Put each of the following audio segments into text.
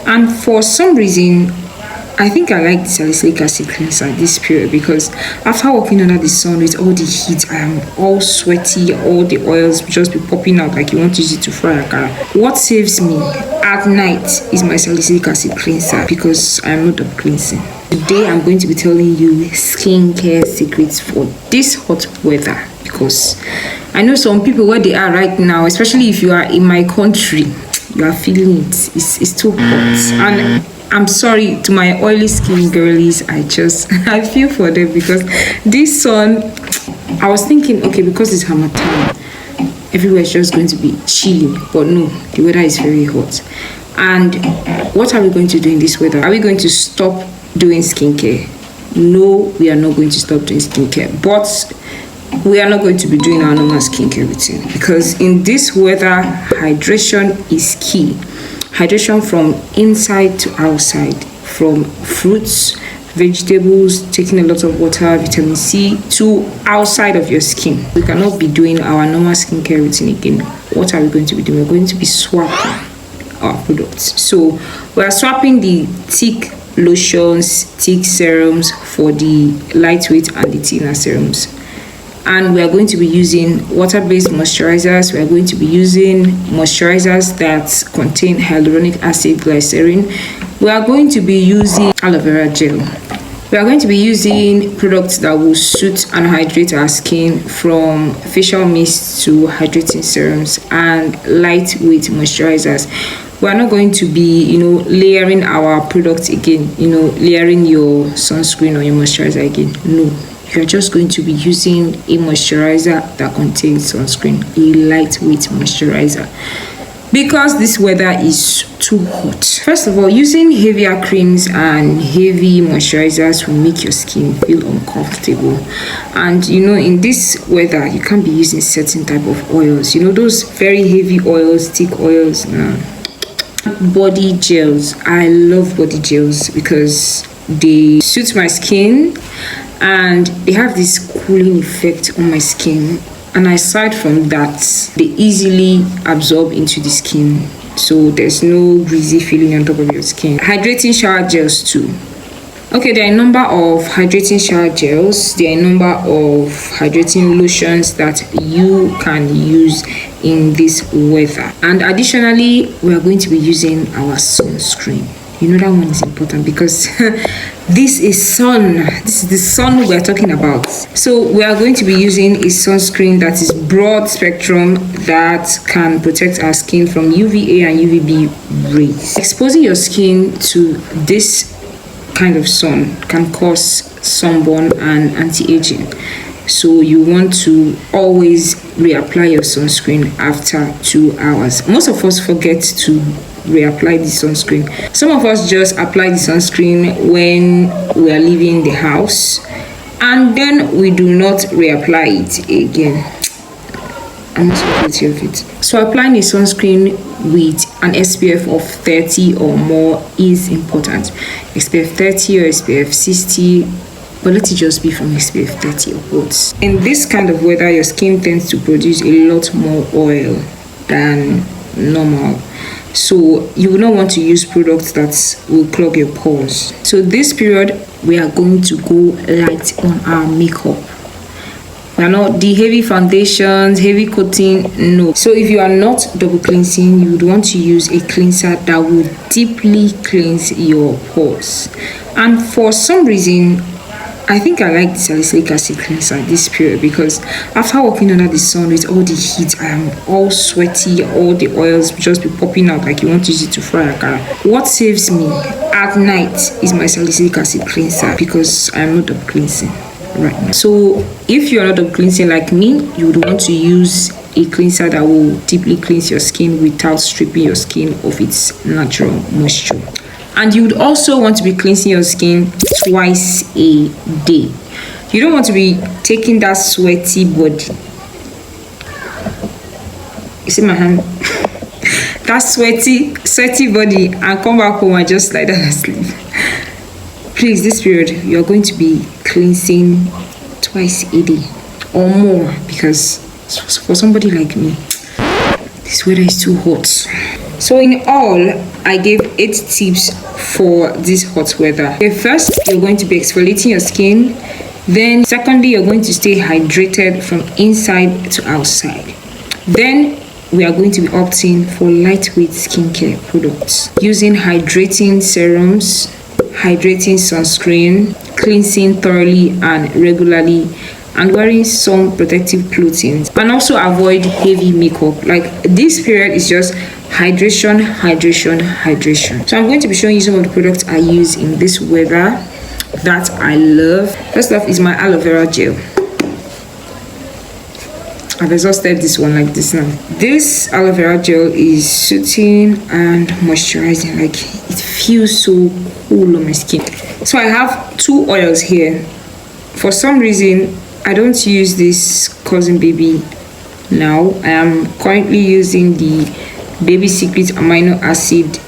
And for some reason, I think I like the salicylic acid cleanser this period, because after walking under the sun with all the heat, I am all sweaty, all the oils just be popping out like you want to use it to fry a car. What saves me at night is my salicylic acid cleanser, because I am not double cleansing. Today I'm going to be telling you skincare secrets for this hot weather, because I know some people where they are right now, especially if you are in my country, you are feeling it. It's too hot. And I'm sorry to my oily skin girlies, I feel for them, because this sun, I was thinking, okay, because it's Hamatan, everywhere is just going to be chilly, but no, the weather is very hot. And what are we going to do in this weather? Are we going to stop doing skincare? No, we are not going to stop doing skincare, but we are not going to be doing our normal skincare routine, because in this weather, hydration is key. Hydration from inside to outside, from fruits, vegetables, taking a lot of water, vitamin C, to outside of your skin. We cannot be doing our normal skincare routine again. What are we going to be doing? We're going to be swapping our products. So we are swapping the thick lotions, thick serums for the lightweight and the thinner serums. And we are going to be using water-based moisturizers. We are going to be using moisturizers that contain hyaluronic acid, glycerin. We are going to be using aloe vera gel. We are going to be using products that will suit and hydrate our skin, from facial mist to hydrating serums and lightweight moisturizers. We are not going to be, layering our products again, layering your sunscreen or your moisturizer again. No. You're just going to be using a moisturizer that contains sunscreen, a lightweight moisturizer, because this weather is too hot. First of all, using heavier creams and heavy moisturizers will make your skin feel uncomfortable. And in this weather, you can't be using certain type of oils. Those very heavy oils, thick oils. Body gels. I love body gels because they suit my skin and they have this cooling effect on my skin, and aside from that, they easily absorb into the skin, so there's no greasy feeling on top of your skin. Hydrating shower gels too. Okay, there are a number of hydrating shower gels, there are a number of hydrating lotions that you can use in this weather, and additionally we are going to be using our sunscreen. That one is important, because this is the sun we are talking about. So we are going to be using a sunscreen that is broad spectrum, that can protect our skin from UVA and UVB rays. Exposing your skin to this kind of sun can cause sunburn and anti-aging, so you want to always reapply your sunscreen after 2 hours. Most of us forget to reapply the sunscreen. Some of us just apply the sunscreen when we are leaving the house, and then we do not reapply it again. I'm also guilty of it. So applying a sunscreen with an SPF of 30 or more is important. SPF 30 or SPF 60, but let it just be from SPF 30 upwards. In this kind of weather, your skin tends to produce a lot more oil than normal, so you will not want to use products that will clog your pores. So this period, we are going to go light on our makeup. We are not the heavy foundations, heavy coating, no. So if you are not double cleansing, you would want to use a cleanser that will deeply cleanse your pores. And for some reason, I think I like the salicylic acid cleanser this period, because after walking under the sun with all the heat, I am all sweaty, all the oils just be popping out like you want to use it to fry a car. What saves me at night is my salicylic acid cleanser, because I am not double cleansing right now. So if you are not double cleansing like me, you would want to use a cleanser that will deeply cleanse your skin without stripping your skin of its natural moisture. And you would also want to be cleansing your skin twice a day. You don't want to be taking that sweaty body. You see my hand? That sweaty body, and come back home and just lie down and sleep. Please, this period, you're going to be cleansing twice a day or more, because for somebody like me, this weather is too hot. So in all, I gave 8 tips for this hot weather. Okay, first, you're going to be exfoliating your skin. Then secondly, you're going to stay hydrated from inside to outside. Then we are going to be opting for lightweight skincare products using hydrating serums, hydrating sunscreen, cleansing thoroughly and regularly, and wearing some protective clothing, and also avoid heavy makeup. Like, this period is just hydration, hydration, hydration. So I'm going to be showing you some of the products I use in this weather that I love. First off is my aloe vera gel. I've exhausted this one like this now. This aloe vera gel is soothing and moisturizing. Like, it feels so cool on my skin. So I have 2 oils here. For some reason, I don't use this Cousin Baby now. I am currently using the Baby Secret amino acid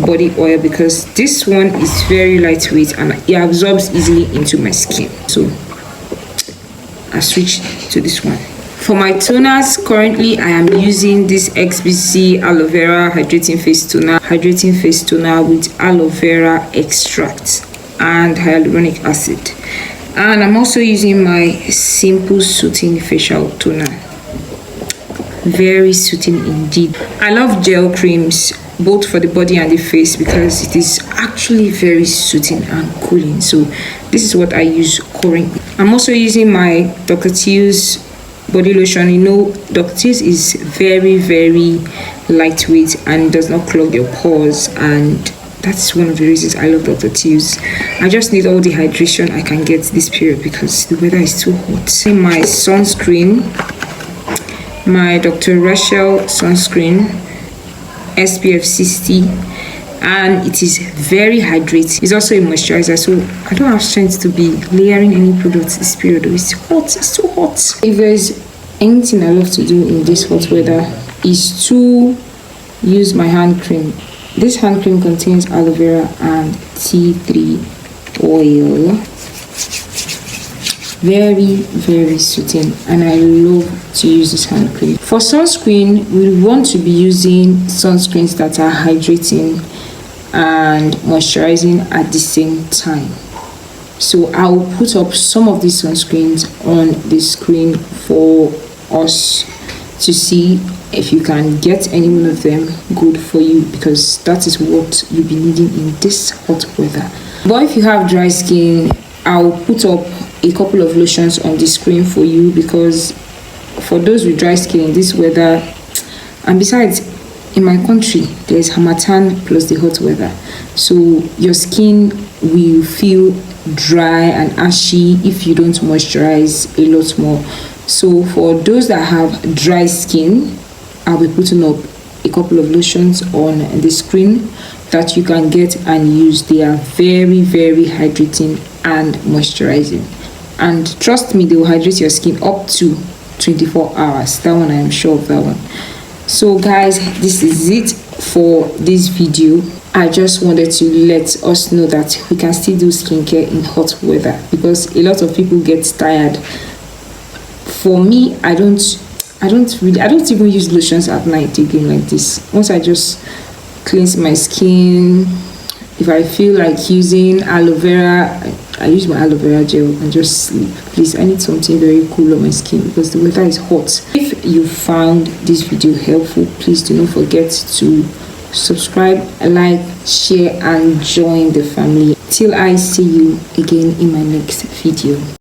body oil because this one is very lightweight and it absorbs easily into my skin. So I switched to this one. For my toners, currently I am using this XBC aloe vera hydrating face toner with aloe vera extract and hyaluronic acid. And I'm also using my Simple Soothing facial toner. Very soothing indeed. I love gel creams both for the body and the face because it is actually very soothing and cooling. So this is what I use currently. I'm also using my Dr. Teal's body lotion. You know, Dr. Teal's is very, very lightweight and does not clog your pores, and that's one of the reasons I love Dr. Teal's. I just need all the hydration I can get this period because the weather is too hot. My sunscreen, my Dr. Rachel sunscreen, SPF 60, and it is very hydrating. It's also a moisturizer, so I don't have strength to be layering any products this period. It's hot, it's too hot. If there's anything I love to do in this hot weather is to use my hand cream. This hand cream contains aloe vera and tea tree oil. Very, very soothing, and I love to use this hand cream. For sunscreen, we want to be using sunscreens that are hydrating and moisturizing at the same time. So I'll put up some of these sunscreens on the screen for us to see if you can get any one of them good for you, because that is what you'll be needing in this hot weather. But if you have dry skin, I'll put up a couple of lotions on the screen for you, because for those with dry skin in this weather, and besides, in my country there's Harmattan plus the hot weather, so your skin will feel dry and ashy if you don't moisturize a lot more. So for those that have dry skin, I'll be putting up a couple of lotions on the screen that you can get and use. They are very, very hydrating and moisturizing, and trust me, they will hydrate your skin up to 24 hours. That one, I am sure of that one. So guys, this is it for this video. I just wanted to let us know that we can still do skincare in hot weather, because a lot of people get tired. For me, I don't even use lotions at night again like this. Once I just cleanse my skin, if I feel like using aloe vera, I use my aloe vera gel and just sleep. Please, I need something very cool on my skin because the weather is hot. If you found this video helpful, please do not forget to subscribe, like, share, and join the family. Till I see you again in my next video.